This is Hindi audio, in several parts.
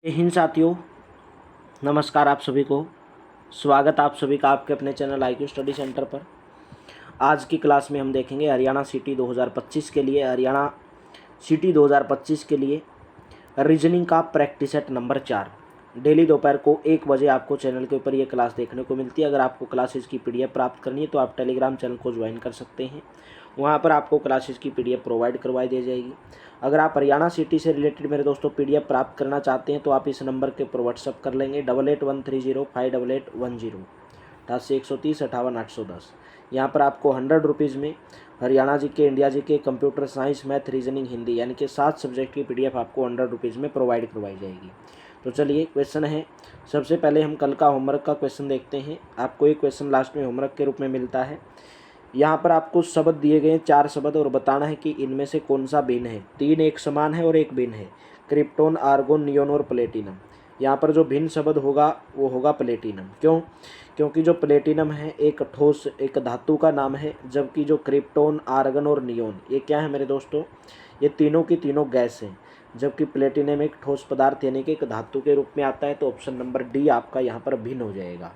जय हिंद साथियों, नमस्कार आप सभी को। स्वागत आप सभी का आपके अपने चैनल IQ स्टडी सेंटर पर। आज की क्लास में हम देखेंगे हरियाणा सिटी 2025 के लिए रीजनिंग का प्रैक्टिस सेट नंबर 4। डेली दोपहर को 1 बजे आपको चैनल के ऊपर ये क्लास देखने को मिलती है। अगर आपको क्लासेस की PDF प्राप्त करनी है तो आप टेलीग्राम चैनल को ज्वाइन कर सकते हैं। वहाँ पर आपको क्लासेस की PDF प्रोवाइड करवाई दी जाएगी। अगर आप हरियाणा सिटी से रिलेटेड मेरे दोस्तों PDF प्राप्त करना चाहते हैं तो आप इस नंबर के ऊपर व्हाट्सअप कर लेंगे 8813058810 8830 यहाँ पर आपको 100 रुपीज़ में Haryana GK, India GK, computer science, math, reasoning, Hindi यानी कि 7 सब्जेक्ट की PDF आपको 100 रुपीज़ में प्रोवाइड करवाई जाएगी। तो चलिए क्वेश्चन है। सबसे पहले हम कल का होमवर्क का क्वेश्चन देखते हैं। आपको एक क्वेश्चन लास्ट में होमवर्क के रूप में मिलता है। यहाँ पर आपको शब्द दिए गए 4 शब्द और बताना है कि इनमें से कौन सा भिन्न है। 3 एक समान है और एक भिन्न है। क्रिप्टोन, आर्गोन, नियोन और प्लेटिनम। यहाँ पर जो भिन्न शब्द होगा वो होगा प्लेटिनम। क्यों? क्योंकि जो प्लेटिनम है एक ठोस एक धातु का नाम है, जबकि जो क्रिप्टोन, आर्गन और नियोन ये क्या है मेरे दोस्तों, ये तीनों की तीनों गैस हैं। जबकि प्लेटिनम एक ठोस पदार्थ यानी कि एक धातु के रूप में आता है। तो ऑप्शन नंबर डी आपका यहाँ पर भिन्न हो जाएगा।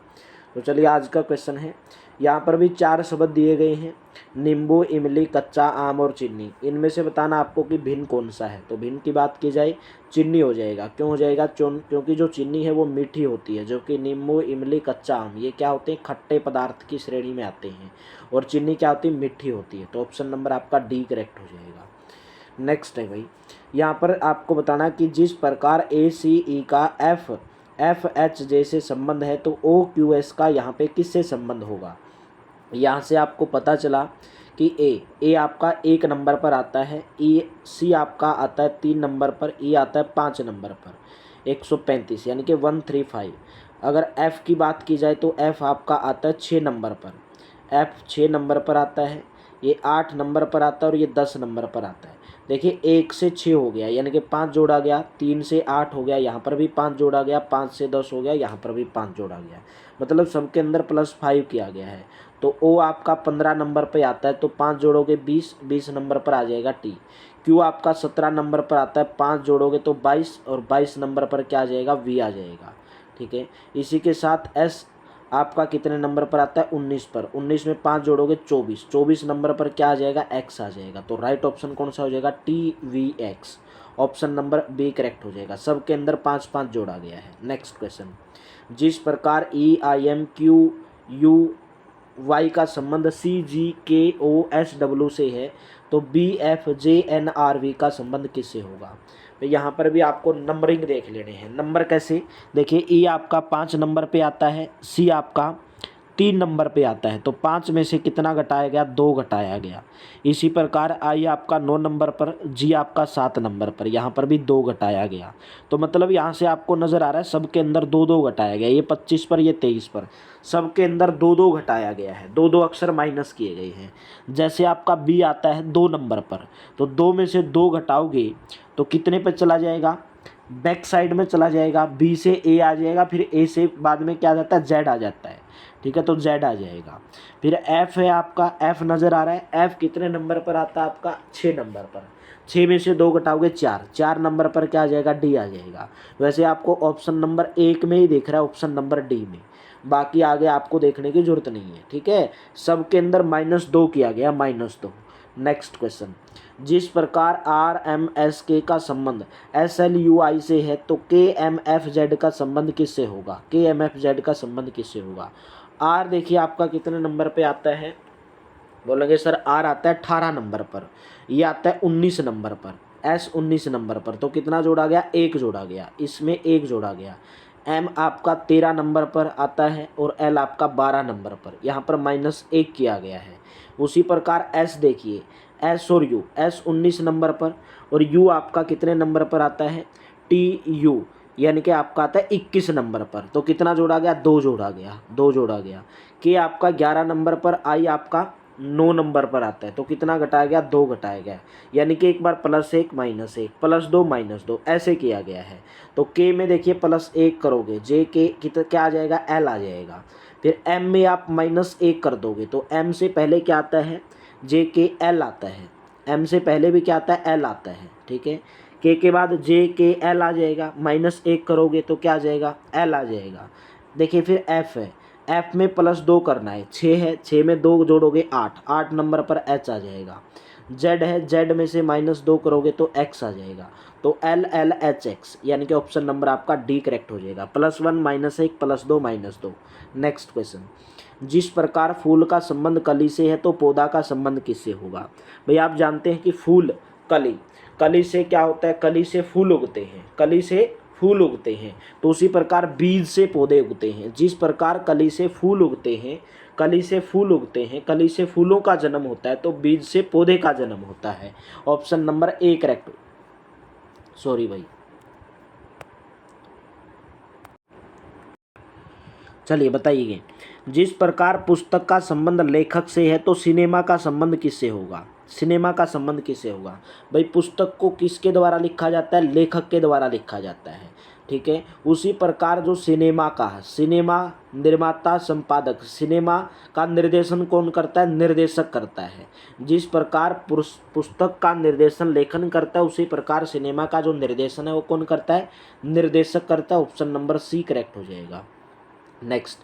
तो चलिए आज का क्वेश्चन है। यहाँ पर भी 4 शब्द दिए गए हैं, नींबू, इमली, कच्चा आम और चीनी। इनमें से बताना आपको कि भिन्न कौन सा है। तो भिन्न की बात की जाए चीनी हो जाएगा। क्यों हो जाएगा? क्योंकि जो चीनी है वो मीठी होती है, जो कि नींबू, इमली, कच्चा आम ये क्या होते हैं, खट्टे पदार्थ की श्रेणी में आते हैं, और चीनी क्या होती है, मीठी होती है। तो ऑप्शन नंबर आपका डी करेक्ट हो जाएगा। नेक्स्ट है भाई, यहाँ पर आपको बताना कि जिस प्रकार ACE का FH जैसे संबंध है तो OQS का यहाँ पे किससे संबंध होगा। यहाँ से आपको पता चला कि ए आपका 1 नंबर पर आता है, C आपका आता है 3 नंबर पर, E आता है 5 नंबर पर, 135 यानी कि 135। अगर F की बात की जाए तो F आपका आता है 6 नंबर पर, F 6 नंबर पर आता है, ये 8 नंबर पर आता है और ये 10 नंबर पर आता है। देखिए 1 से 6 हो गया यानी कि 5 जोड़ा गया, 3 से 8 हो गया, यहाँ पर भी 5 जोड़ा गया, 5 से 10 हो गया, यहाँ पर भी 5 जोड़ा गया, मतलब सबके अंदर +5 किया गया है। तो O आपका 15 नंबर पे आता है, तो 5 जोड़ोगे 20 नंबर पर आ जाएगा T। Q आपका 17 नंबर पर आता है, 5 जोड़ोगे तो 22 और 22 नंबर पर क्या आ जाएगा, V आ जाएगा। ठीक है, इसी के साथ S आपका कितने नंबर पर आता है, 19 पर, 19 में 5 जोड़ोगे 24 नंबर पर क्या आ जाएगा, X आ जाएगा। तो राइट ऑप्शन कौन सा हो जाएगा, TVX। Option number B correct हो जाएगा। सबके अंदर 5-5 जोड़ा गया है। नेक्स्ट क्वेश्चन, जिस प्रकार EIMQUY का संबंध CGKOSW से है तो BFJNRV का संबंध किससे होगा। तो यहाँ पर भी आपको नंबरिंग देख लेने हैं। नंबर कैसे, देखिए E आपका 5 नंबर पे आता है, C आपका 3 नंबर पे आता है, तो 5 में से कितना घटाया गया, 2 घटाया गया। इसी प्रकार I आपका 9 नंबर पर, G आपका 7 नंबर पर, यहाँ पर भी 2 घटाया गया। तो मतलब यहाँ से आपको नज़र आ रहा है सबके अंदर 2-2 घटाया गया। ये 25 पर, ये 23 पर, सबके अंदर 2-2 घटाया गया है। 2-2 अक्षर माइनस किए गए हैं। जैसे आपका B आता है 2 नंबर पर, तो 2 में से 2 घटाओगे तो कितने पे चला जाएगा, बैक साइड में चला जाएगा। B से A आ जाएगा, फिर A से बाद में क्या आ जाता है, Z आ जाता है। ठीक है, तो Z आ जाएगा। फिर F है आपका, F नज़र आ रहा है, F कितने नंबर पर आता है आपका, 6 नंबर पर। 6 में से 2 घटाओगे 4 नंबर पर क्या आ जाएगा, D आ जाएगा। वैसे आपको ऑप्शन नंबर 1 में ही दिख रहा है, ऑप्शन नंबर D में, बाकी आगे आपको देखने की जरूरत नहीं है। ठीक है, सबके अंदर -2 किया गया, -2। नेक्स्ट क्वेश्चन, जिस प्रकार RMSK का संबंध SLUI से है तो KMFZ का संबंध किससे होगा, KMFZ का संबंध किससे होगा। R देखिए आपका कितने नंबर पे आता है, बोलेंगे सर R आता है 18 नंबर पर, ये आता है 19 नंबर पर, S 19 नंबर पर, तो कितना जोड़ा गया, 1 जोड़ा गया, इसमें 1 जोड़ा गया। M आपका 13 नंबर पर आता है और L आपका 12 नंबर पर, यहाँ पर -1 किया गया है। उसी प्रकार S देखिए, S और U, S 19 नंबर पर और U आपका कितने नंबर पर आता है, TU यानी कि आपका आता है 21 नंबर पर, तो कितना जोड़ा गया, 2 जोड़ा गया, 2 जोड़ा गया। K आपका 11 नंबर पर, I आपका 9 नंबर पर आता है, तो कितना घटाया गया, 2 घटाया गया। यानी कि एक बार +1 -1 +2 -2 ऐसे किया गया है। तो K में देखिए +1 करोगे, J के क्या आ जाएगा, L आ जाएगा। फिर M में आप -1 कर दोगे तो M से पहले क्या आता है, J के L आता है। M से पहले भी क्या आता है, L आता है। ठीक है, के बाद जे के एल आ जाएगा, -1 करोगे तो क्या आ जाएगा, एल आ जाएगा। देखिए फिर एफ है, एफ में +2 करना है, 6 है, 6 में 2 जोड़ोगे 8, 8 नंबर पर एच आ जाएगा। जेड है, जेड में से -2 करोगे तो एक्स आ जाएगा। तो एल एल एच एक्स, यानी कि ऑप्शन नंबर आपका डी करेक्ट हो जाएगा। +1 -1 +2 -2। नेक्स्ट क्वेश्चन, जिस प्रकार फूल का संबंध कली से है तो पौधा का संबंध किससे होगा। भाई आप जानते हैं कि फूल कली, कली से क्या होता है, कली से फूल उगते हैं, कली से फूल उगते हैं। तो उसी प्रकार बीज से पौधे उगते हैं। जिस प्रकार कली से फूल उगते हैं, कली से फूल उगते हैं, कली से फूलों का जन्म होता है, तो बीज से पौधे का जन्म होता है। Option number A correct. Sorry भाई, चलिए बताइए, जिस प्रकार पुस्तक का संबंध लेखक से है तो सिनेमा का संबंध किससे होगा। सिनेमा का संबंध किससे होगा। भाई पुस्तक को किसके द्वारा लिखा जाता है, लेखक के द्वारा लिखा जाता है, ठीक है। उसी प्रकार जो सिनेमा का है, सिनेमा निर्माता संपादक, सिनेमा का निर्देशन कौन करता है, निर्देशक करता है। जिस प्रकार पुस्तक का निर्देशन लेखन करता है, उसी प्रकार सिनेमा का जो निर्देशन है वो कौन करता है, निर्देशक करता है। ऑप्शन नंबर सी करेक्ट हो जाएगा। नेक्स्ट,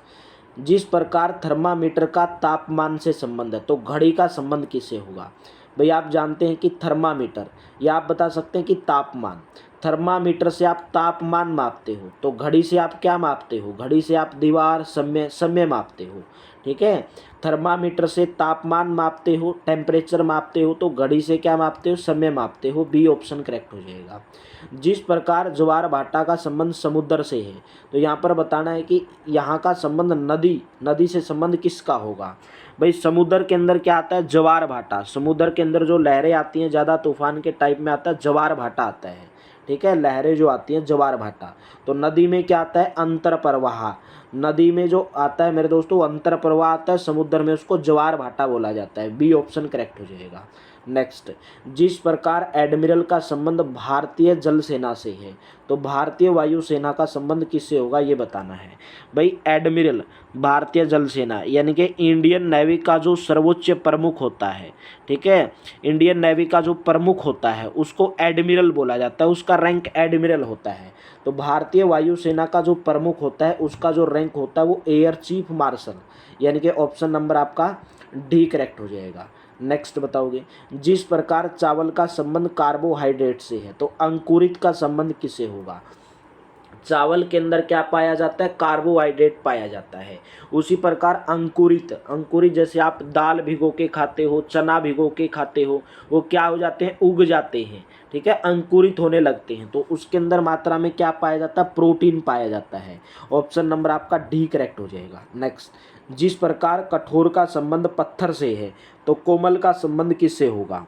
जिस प्रकार थर्मामीटर का तापमान से संबंध है तो घड़ी का संबंध किससे होगा। भाई आप जानते हैं कि थर्मामीटर, या आप बता सकते हैं कि तापमान, थर्मामीटर से आप तापमान मापते हो, तो घड़ी से आप क्या मापते हो, घड़ी से आप दीवार, समय मापते हो, ठीक है। थर्मामीटर से तापमान मापते हो, टेम्परेचर मापते हो, तो घड़ी से क्या मापते हो, समय मापते हो। बी ऑप्शन करेक्ट हो जाएगा। जिस प्रकार ज्वार भाटा का संबंध समुद्र से है, तो यहाँ पर बताना है कि यहाँ का संबंध नदी से संबंध किसका होगा। भाई समुद्र के अंदर क्या आता है, ज्वार भाटा, समुद्र के अंदर जो लहरें आती हैं ज़्यादा तूफान के टाइप में आता है, ज्वार भाटा आता है, ठीक है। लहरें जो आती हैं ज्वार भाटा। तो नदी में क्या आता है, अंतर प्रवाह, नदी में जो आता है मेरे दोस्तों अंतर प्रवाह आता है, समुद्र में उसको ज्वार भाटा बोला जाता है। बी ऑप्शन करेक्ट हो जाएगा। नेक्स्ट, जिस प्रकार एडमिरल का संबंध भारतीय जल सेना से है तो भारतीय वायुसेना का संबंध किससे होगा, ये बताना है। भाई एडमिरल भारतीय जल सेना यानी कि इंडियन नेवी का जो सर्वोच्च प्रमुख होता है, ठीक है, इंडियन नेवी का जो प्रमुख होता है उसको एडमिरल बोला जाता है, उसका रैंक एडमिरल होता है। तो भारतीय वायुसेना का जो प्रमुख होता है उसका जो रैंक होता है वो एयर चीफ मार्शल, यानी कि ऑप्शन नंबर आपका डी करेक्ट हो जाएगा। नेक्स्ट बताओगे, जिस प्रकार चावल का संबंध कार्बोहाइड्रेट से है तो अंकुरित का संबंध किससे होगा। चावल के अंदर क्या पाया जाता है, कार्बोहाइड्रेट पाया जाता है। उसी प्रकार अंकुरित जैसे आप दाल भिगो के खाते हो, चना भिगो के खाते हो, वो क्या हो जाते हैं, उग जाते हैं, ठीक है, अंकुरित होने लगते हैं। तो उसके अंदर मात्रा में क्या पाया जाता है, प्रोटीन पाया जाता है। ऑप्शन नंबर आपका डी करेक्ट हो जाएगा। नेक्स्ट, जिस प्रकार कठोर का संबंध पत्थर से है तो कोमल का संबंध किससे होगा।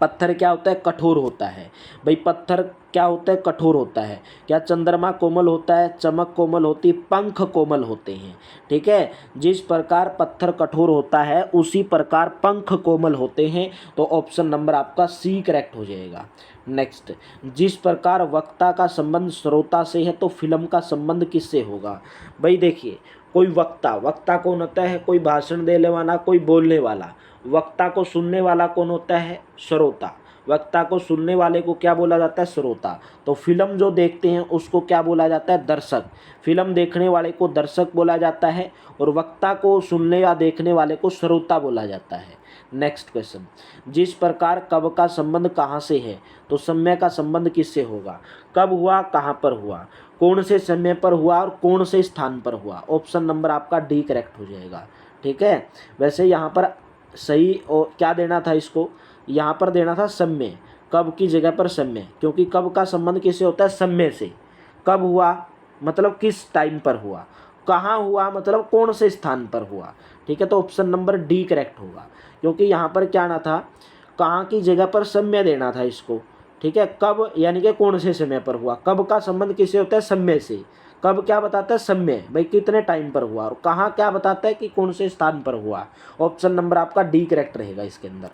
पत्थर क्या होता है, कठोर होता है। भाई पत्थर क्या होता है, कठोर होता है। क्या चंद्रमा कोमल होता है, चमक कोमल होती, पंख कोमल होते हैं, ठीक है। जिस प्रकार पत्थर कठोर होता है उसी प्रकार पंख कोमल होते हैं। तो ऑप्शन नंबर आपका सी करेक्ट हो जाएगा। नेक्स्ट, जिस प्रकार वक्ता का संबंध श्रोता से है तो फिल्म का संबंध किससे होगा। भाई देखिए, कोई वक्ता कौन होता है, कोई भाषण देने वाला, कोई बोलने वाला। वक्ता को सुनने वाला कौन होता है, श्रोता। वक्ता को सुनने वाले को क्या बोला जाता है, श्रोता। तो फिल्म जो देखते हैं उसको क्या बोला जाता है, दर्शक। फिल्म देखने वाले को दर्शक बोला जाता है और वक्ता को सुनने या देखने वाले को श्रोता बोला जाता है। नेक्स्ट क्वेश्चन, जिस प्रकार कब का संबंध कहाँ से है तो समय का संबंध किससे होगा। कब हुआ, कहाँ पर हुआ, कौन से समय पर हुआ और कौन से स्थान पर हुआ। ऑप्शन नंबर आपका डी करेक्ट हो जाएगा, ठीक है। वैसे यहाँ पर सही और क्या देना था, इसको यहाँ पर देना था समय, कब की जगह पर समय, क्योंकि कब का संबंध किससे होता है, समय से। कब हुआ मतलब किस टाइम पर हुआ, कहाँ हुआ मतलब कौन से स्थान पर हुआ, ठीक है। तो ऑप्शन नंबर डी करेक्ट होगा, क्योंकि यहाँ पर क्या ना था, कहाँ की जगह पर समय देना था इसको, ठीक है। कब यानी कि कौन से समय पर हुआ, कब का संबंध किससे होता है, समय से। कब क्या बताता है, समय, भाई कितने टाइम पर हुआ, और कहाँ क्या बताता है कि कौन से स्थान पर हुआ। ऑप्शन नंबर आपका डी करेक्ट रहेगा इसके अंदर।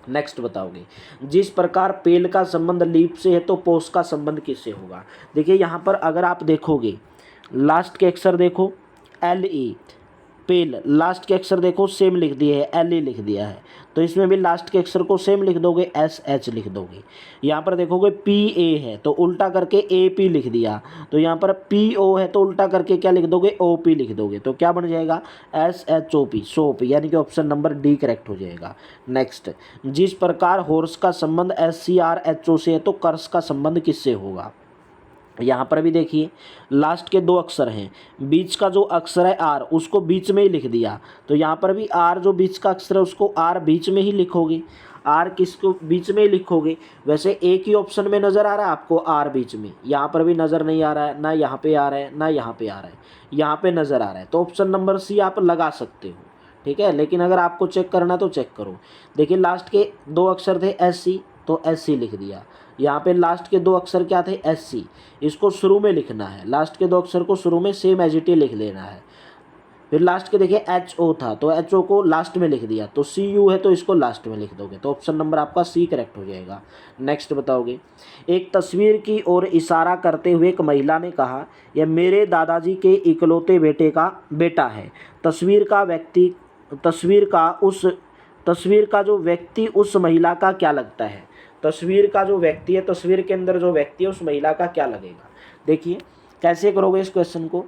नेक्स्ट बताओगे, जिस प्रकार पेल का संबंध लीप से है तो पोष का संबंध किससे होगा। देखिए यहाँ पर अगर आप देखोगे लास्ट के अक्षर देखो एल ई, पेल लास्ट के अक्षर देखो सेम लिख दिए है, एल ई लिख दिया है। तो इसमें भी लास्ट के अक्षर को सेम लिख दोगे, SH लिख दोगे। यहाँ पर देखोगे PA है तो उल्टा करके AP लिख दिया, तो यहाँ पर PO है तो उल्टा करके क्या लिख दोगे, OP लिख दोगे, तो क्या बन जाएगा, SHOP, सोप, यानी कि ऑप्शन नंबर D करेक्ट हो जाएगा। नेक्स्ट, जिस प्रकार हॉर्स का संबंध SCRHO से है तो कर्स का संबंध किससे होगा। यहाँ पर भी देखिए लास्ट के 2 अक्षर हैं, बीच का जो अक्षर है R उसको बीच में ही लिख दिया, तो यहाँ पर भी R जो बीच का अक्षर है उसको R बीच में ही लिखोगे, R किसको बीच में ही लिखोगे। वैसे एक ही ऑप्शन में नज़र आ रहा है आपको R बीच में, यहाँ पर भी नज़र नहीं आ रहा है, ना यहाँ पे आ रहा है, ना यहाँ पे आ रहा है, यहाँ पे नज़र आ रहा है, तो ऑप्शन नंबर C आप लगा सकते हो, ठीक है। लेकिन अगर आपको चेक करना तो चेक करो। देखिए लास्ट के 2 अक्षर थे SC तो SC लिख दिया, यहाँ पे लास्ट के 2 अक्षर क्या थे, SC, इसको शुरू में लिखना है, लास्ट के 2 अक्षर को शुरू में सेम एज इट इज लिख लेना है। फिर लास्ट के देखिए HO था तो HO को लास्ट में लिख दिया, तो CU है तो इसको लास्ट में लिख दोगे, तो ऑप्शन नंबर आपका C करेक्ट हो जाएगा। नेक्स्ट बताओगे, एक तस्वीर की ओर इशारा करते हुए एक महिला ने कहा, यह मेरे दादाजी के इकलौते बेटे का बेटा है। तस्वीर का जो व्यक्ति उस महिला का क्या लगता है। तस्वीर का जो व्यक्ति है, तस्वीर के अंदर जो व्यक्ति है उस महिला का क्या लगेगा। देखिए कैसे करोगे इस क्वेश्चन को।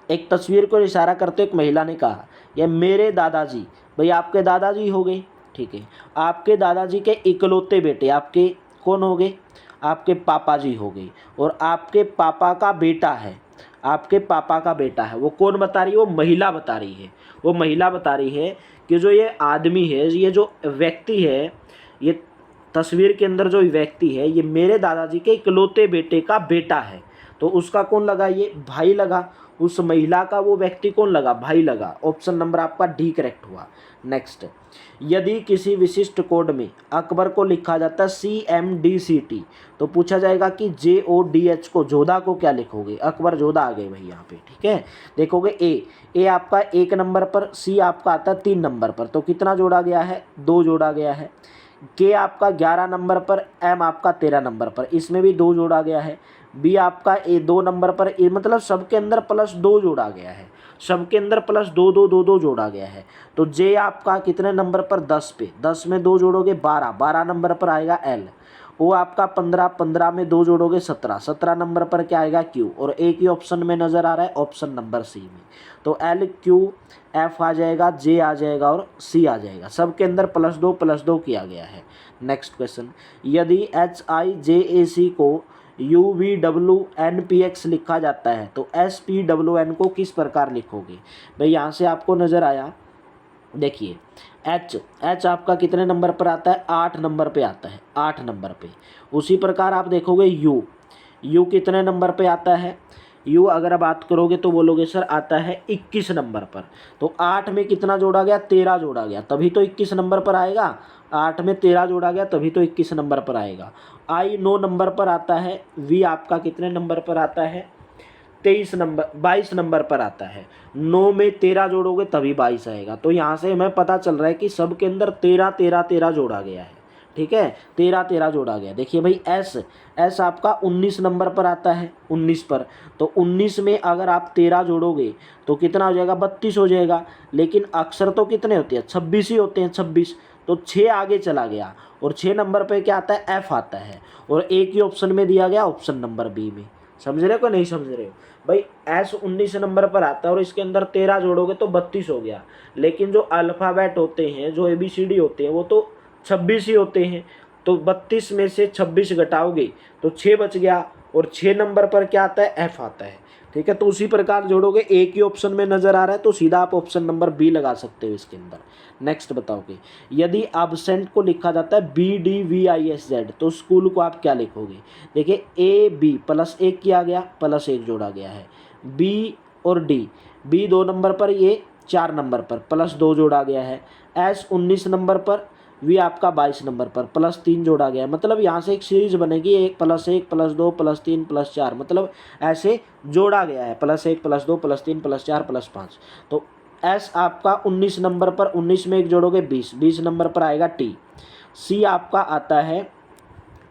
एक तस्वीर को इशारा करते एक महिला ने कहा, यह मेरे दादाजी, भाई आपके दादाजी हो गए, ठीक है। आपके दादाजी के इकलौते बेटे, आपके कौन हो गए, आपके पापा जी हो गए, और आपके पापा का बेटा है, आपके पापा का बेटा है, वो कौन बता रही है, वो महिला बता रही है। वो महिला बता रही है कि जो ये आदमी है, ये जो व्यक्ति है, ये तस्वीर के अंदर जो व्यक्ति है ये मेरे दादाजी के इकलौते बेटे का बेटा है, तो उसका कौन लगा, ये भाई लगा। उस महिला का वो व्यक्ति कौन लगा, भाई लगा। ऑप्शन नंबर आपका D करेक्ट हुआ। नेक्स्ट, यदि किसी विशिष्ट कोड में अकबर को लिखा जाता है CMDCT तो पूछा जाएगा कि JODH को, जोधा को क्या लिखोगे। अकबर जोधा आ गए भाई यहाँ पे, ठीक है। देखोगे A आपका 1 नंबर पर, C आपका आता है 3 नंबर पर, तो कितना जोड़ा गया है, 2 जोड़ा गया है। K आपका 11 नंबर पर, M आपका 13 नंबर पर, इसमें भी 2 जोड़ा गया है। B आपका 2 नंबर पर, मतलब सबके अंदर +2 जोड़ा गया है, सबके अंदर +2 जोड़ा गया है। तो J आपका कितने नंबर पर, 10 पे, 10 में 2 जोड़ोगे 12 नंबर पर आएगा L। O आपका 15 में 2 जोड़ोगे 17 नंबर पर क्या आएगा Q, और एक ही ऑप्शन में नज़र आ रहा है ऑप्शन नंबर C में, तो L Q F आ जाएगा, J आ जाएगा और C आ जाएगा, सबके अंदर +2 किया गया है। नेक्स्ट क्वेश्चन, यदि HIJAC को UVWNPX लिखा जाता है तो SPWN को किस प्रकार लिखोगे। भाई यहाँ से आपको नज़र आया, देखिए H आपका कितने नंबर पर आता है, 8 नंबर पे आता है, 8 नंबर पे। उसी प्रकार आप देखोगे U कितने नंबर पे आता है। U अगर बात करोगे तो बोलोगे सर आता है 21 नंबर पर, तो 8 में कितना जोड़ा गया, 13 जोड़ा गया, तभी तो 21 नंबर पर आएगा। 8 में 13 जोड़ा गया तभी तो 21 नंबर पर आएगा। I 9 नंबर पर आता है। V आपका कितने नंबर पर आता है, 22 नंबर पर आता है। 9 में 13 जोड़ोगे तभी 22 आएगा, तो यहाँ से हमें पता चल रहा है कि सब के अंदर 13 जोड़ा गया है, ठीक है, 13 जोड़ा गया। देखिए भाई S आपका 19 नंबर पर आता है, 19 पर, तो 19 में अगर आप 13 जोड़ोगे तो कितना हो जाएगा, 32 हो जाएगा। लेकिन अक्षर तो कितने होते हैं, 26 ही होते हैं, 26, तो 6 आगे चला गया, और 6 नंबर पे क्या आता है, F आता है, और एक ही ऑप्शन में दिया गया ऑप्शन नंबर B में। समझ रहे हो कि नहीं समझ रहे हो भाई। S 19 नंबर पर आता है और इसके अंदर 13 जोड़ोगे तो 32 हो गया, लेकिन जो अल्फ़ाबेट होते हैं, जो ABCD होते हैं, वो तो 26 ही होते हैं, तो 32 में से 26 घटाओगे तो 6 बच गया, और 6 नंबर पर क्या आता है, F आता है, ठीक है। तो उसी प्रकार जोड़ोगे, एक ही ऑप्शन में नज़र आ रहा है तो सीधा आप ऑप्शन नंबर B लगा सकते हो इसके अंदर। नेक्स्ट बताओगे, यदि एब्सेंट को लिखा जाता है BDVISZ तो स्कूल को आप क्या लिखोगे। देखिए AB +1 किया गया, +1 जोड़ा गया है। B और D, B 2 नंबर पर, ये 4 नंबर पर, +2 जोड़ा गया है। S 19 नंबर पर, V आपका 22 नंबर पर, +3 जोड़ा गया है। मतलब यहाँ से एक सीरीज बनेगी, 1 +1 +2 +3 +4, मतलब ऐसे जोड़ा गया है, +1 +2 +3 +4 +5। तो S आपका 19 नंबर पर, 19 में 1 जोड़ोगे 20 नंबर पर आएगा T। C आपका आता है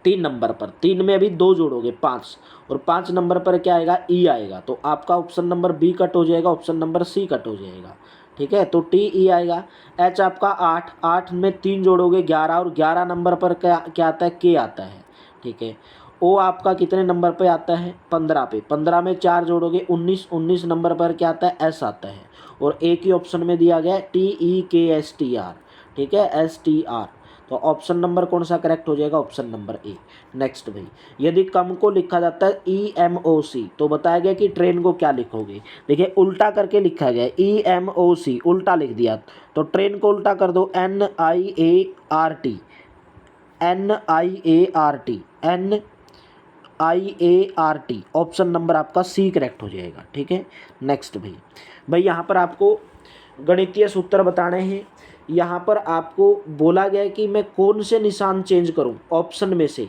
3 नंबर पर, 3 में अभी 2 जोड़ोगे 5, और 5 नंबर पर क्या आएगा, E आएगा, तो आपका ऑप्शन नंबर B कट हो जाएगा, ऑप्शन नंबर C कट हो जाएगा। ठीक है, तो टी ई आएगा। एच आपका 8, 8 में 3 जोड़ोगे 11, और 11 नंबर पर क्या क्या आता है, के आता है। ठीक है, ओ आपका कितने नंबर पे आता है, 15 पे, 15 में 4 जोड़ोगे 19, 19 नंबर पर क्या आता है, एस आता है। और एक ही ऑप्शन में दिया गया है टी ई के एस टी आर, ठीक है, एस टी आर। तो ऑप्शन नंबर कौन सा करेक्ट हो जाएगा, ऑप्शन नंबर ए। नेक्स्ट भाई, यदि कम को लिखा जाता है ई एम ओ सी, तो बताया गया कि ट्रेन को क्या लिखोगे। देखिए उल्टा करके लिखा गया है, ई एम ओ सी उल्टा लिख दिया, तो ट्रेन को उल्टा कर दो, N I A R T, N I A R T, N I A R T. Option number आपका सी करेक्ट हो जाएगा। ठीक है, नेक्स्ट भाई, भाई यहाँ पर आपको गणितीय सूत्र बताने हैं। यहाँ पर आपको बोला गया है कि मैं कौन से निशान चेंज करूँ, ऑप्शन में से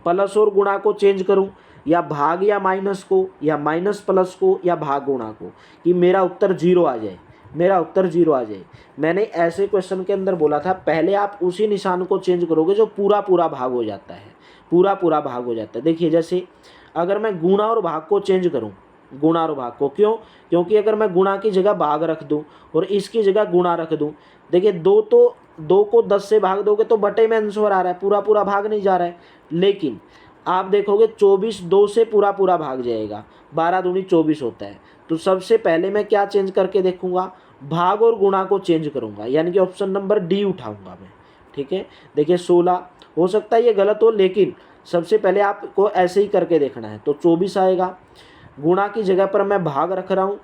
प्लस और गुणा को चेंज करूँ, या भाग या माइनस को, या माइनस प्लस को, या भाग गुणा को, कि मेरा उत्तर 0 आ जाए, मेरा उत्तर 0 आ जाए। मैंने ऐसे क्वेश्चन के अंदर बोला था पहले आप उसी निशान को चेंज करोगे जो पूरा पूरा भाग हो जाता है, पूरा पूरा भाग हो जाता है। देखिए जैसे अगर मैं गुणा और भाग को चेंज करूं, गुणा और भाग को, क्यों, क्योंकि अगर मैं गुणा की जगह भाग रख दूं और इसकी जगह गुणा रख दूं, देखिए दो को 10 से भाग दोगे तो बटे में आंसर आ रहा है, पूरा पूरा भाग नहीं जा रहा है। लेकिन आप देखोगे 24 2 से पूरा पूरा भाग जाएगा, 12 दूनी 24 होता है। तो सबसे पहले मैं क्या चेंज करके देखूंगा, भाग और गुणा को चेंज करूंगा, यानी कि ऑप्शन नंबर डी उठाऊंगा मैं। ठीक है, देखिए 16, हो सकता है ये गलत हो, लेकिन सबसे पहले आपको ऐसे ही करके देखना है। तो 24 आएगा, गुणा की जगह पर मैं भाग रख रहा हूँ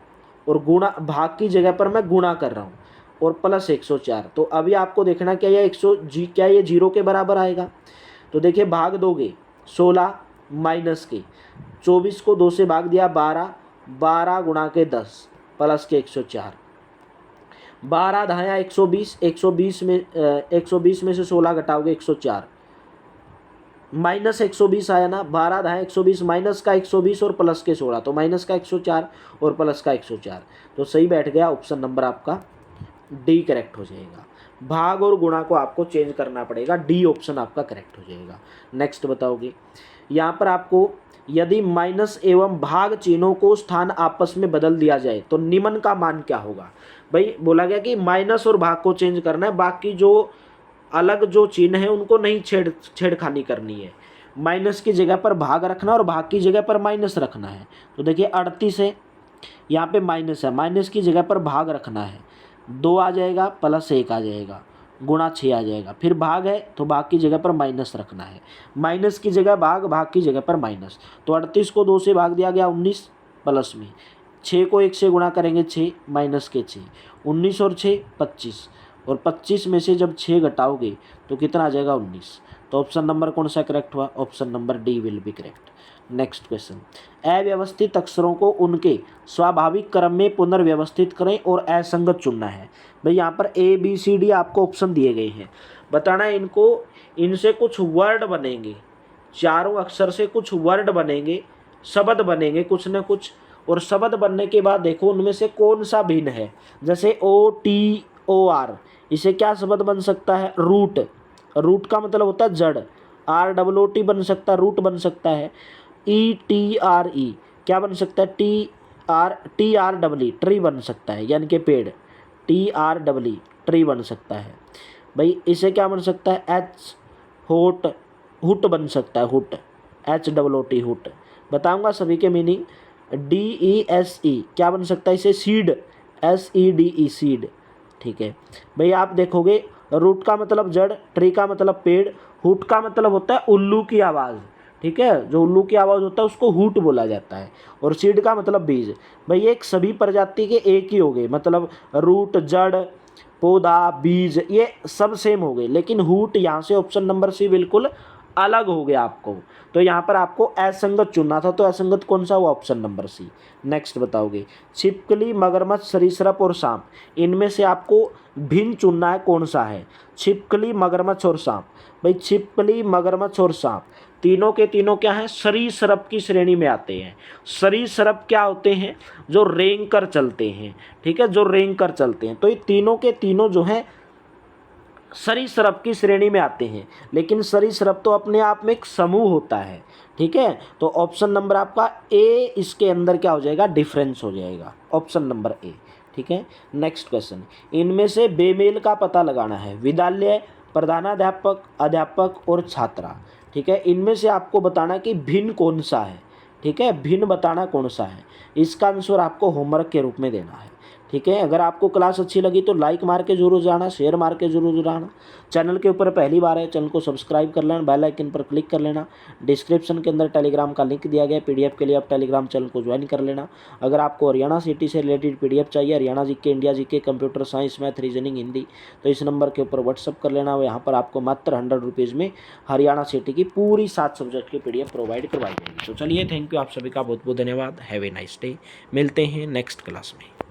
और गुणा भाग की जगह पर मैं गुणा कर रहा हूँ, और प्लस 104। तो अभी आपको देखना क्या ये क्या ये 0 के बराबर आएगा। तो देखिए भाग दोगे 16 माइनस के 24 को 2 से भाग दिया 12, 12 गुणा के 10 प्लस के 104, 12 धाया 120, 120 में से 16 घटाओगे 104, माइनस 120 आया ना, 12 धाया 120, माइनस का 120 और प्लस के 16, तो माइनस का 104 और प्लस का 104। तो सही बैठ गया, ऑप्शन नंबर आपका डी करेक्ट हो जाएगा। भाग और गुणा को आपको चेंज करना पड़ेगा, डी ऑप्शन आपका करेक्ट हो जाएगा। नेक्स्ट बताओगे, यहाँ पर आपको यदि माइनस एवं भाग चिन्हों को स्थान आपस में बदल दिया जाए तो निम्न का मान क्या होगा। भाई बोला गया कि माइनस और भाग को चेंज करना है, बाकी जो अलग जो चिन्ह है उनको नहीं छेड़खानी करनी है। माइनस की जगह पर भाग रखना और भाग की जगह पर माइनस रखना है। तो देखिए 38 है, यहाँ पे माइनस है, माइनस की जगह पर भाग रखना है, 2 आ जाएगा प्लस 1 आ जाएगा, गुणा 6 आ जाएगा। फिर भाग है तो भाग की जगह पर माइनस रखना है, माइनस की जगह भाग, भाग की जगह पर माइनस। तो 38 को 2 से भाग दिया गया 19 प्लस में, 6 को 1 से गुणा करेंगे 6 माइनस के 6, 19 और 6 25, और 25 में से जब 6 घटाओगे तो कितना आ जाएगा 19। तो ऑप्शन नंबर कौन सा करेक्ट हुआ, option number D will be correct. Next question, अव्यवस्थित अक्षरों को उनके स्वाभाविक क्रम में पुनर्व्यवस्थित करें और असंगत चुनना है। भाई यहाँ पर ए बी सी डी आपको ऑप्शन दिए गए हैं, बताना है इनको, इनसे कुछ वर्ड बनेंगे, चारों अक्षर से कुछ वर्ड बनेंगे, शब्द बनेंगे कुछ न कुछ, और शब्द बनने के बाद देखो उनमें से कौन सा भिन्न है। जैसे OTOR, इसे क्या शब्द बन सकता है, रूट, रूट का मतलब होता है जड़, ROOT बन सकता है, रूट बन सकता है। ETRE क्या बन सकता है, TREE ट्री बन सकता है, यानी कि पेड़, TREE ट्री बन सकता है। भाई इसे क्या बन सकता है, हुट बन सकता है, हुट, HOOT हुट। बताऊंगा सभी के मीनिंग। DESE क्या बन सकता है, इसे सीड, SEDE सीड। ठीक है भाई, आप देखोगे रूट का मतलब जड़, ट्री का मतलब पेड़, हुट का मतलब होता है उल्लू की आवाज़। ठीक है, जो उल्लू की आवाज़ होता है उसको हुट बोला जाता है, और सीड का मतलब बीज। भाई एक सभी प्रजाति के एक ही हो गए, मतलब रूट, जड़, पौधा, बीज, ये सब सेम हो गए, लेकिन हुट यहाँ से ऑप्शन नंबर सी बिल्कुल अलग हो गया आपको। तो यहाँ पर आपको असंगत चुनना था, तो असंगत कौन सा हुआ, ऑप्शन नंबर सी। नेक्स्ट बताओगे, छिपकली, मगरमच्छ, सरीसृप और सांप, इनमें से आपको भिन्न चुनना है, कौन सा है। छिपकली, मगरमच्छ और सांप, भाई छिपकली, मगरमच्छ और सांप तीनों के तीनों क्या हैं, सरीसृप की श्रेणी में आते हैं। सरीसृप क्या होते हैं, जो रेंग कर चलते हैं। ठीक है, जो रेंग कर चलते हैं। तो ये तीनों के तीनों जो हैं सरीसृप की श्रेणी में आते हैं, लेकिन सरीसृप तो अपने आप में एक समूह होता है। ठीक है, तो ऑप्शन नंबर आपका ए इसके अंदर क्या हो जाएगा, डिफरेंस हो जाएगा, ऑप्शन नंबर ए। ठीक है। नेक्स्ट क्वेश्चन, इनमें से बेमेल का पता लगाना है। विद्यालय, प्रधानाध्यापक, अध्यापक और छात्रा, ठीक है, इनमें से आपको बताना कि भिन्न कौन सा है, ठीक है, भिन्न बताना कौन सा है। इसका आंसर आपको होमवर्क के रूप में देना है, ठीक है। अगर आपको क्लास अच्छी लगी तो लाइक मार के जरूर जाना, शेयर मार के जरूर जाना। चैनल के ऊपर पहली बार है, चैनल को सब्सक्राइब कर लेना, बेल आइकन पर क्लिक कर लेना। डिस्क्रिप्शन के अंदर टेलीग्राम का लिंक दिया गया है, पीडीएफ के लिए आप टेलीग्राम चैनल को ज्वाइन कर लेना। अगर आपको हरियाणा सिटी से रिलेटेड पीडीएफ चाहिए, Haryana GK, India GK, computer science, math, reasoning, Hindi, तो इस नंबर के ऊपर व्हाट्सअप कर लेना। यहाँ पर आपको मात्र 100 रुपीज़ में हरियाणा सिटी की पूरी 7 सब्जेक्ट की पीडीएफ प्रोवाइड करवाई जाएगी। तो चलिए, थैंक यू, आप सभी का बहुत बहुत धन्यवाद। Have a nice day. मिलते हैं नेक्स्ट क्लास में।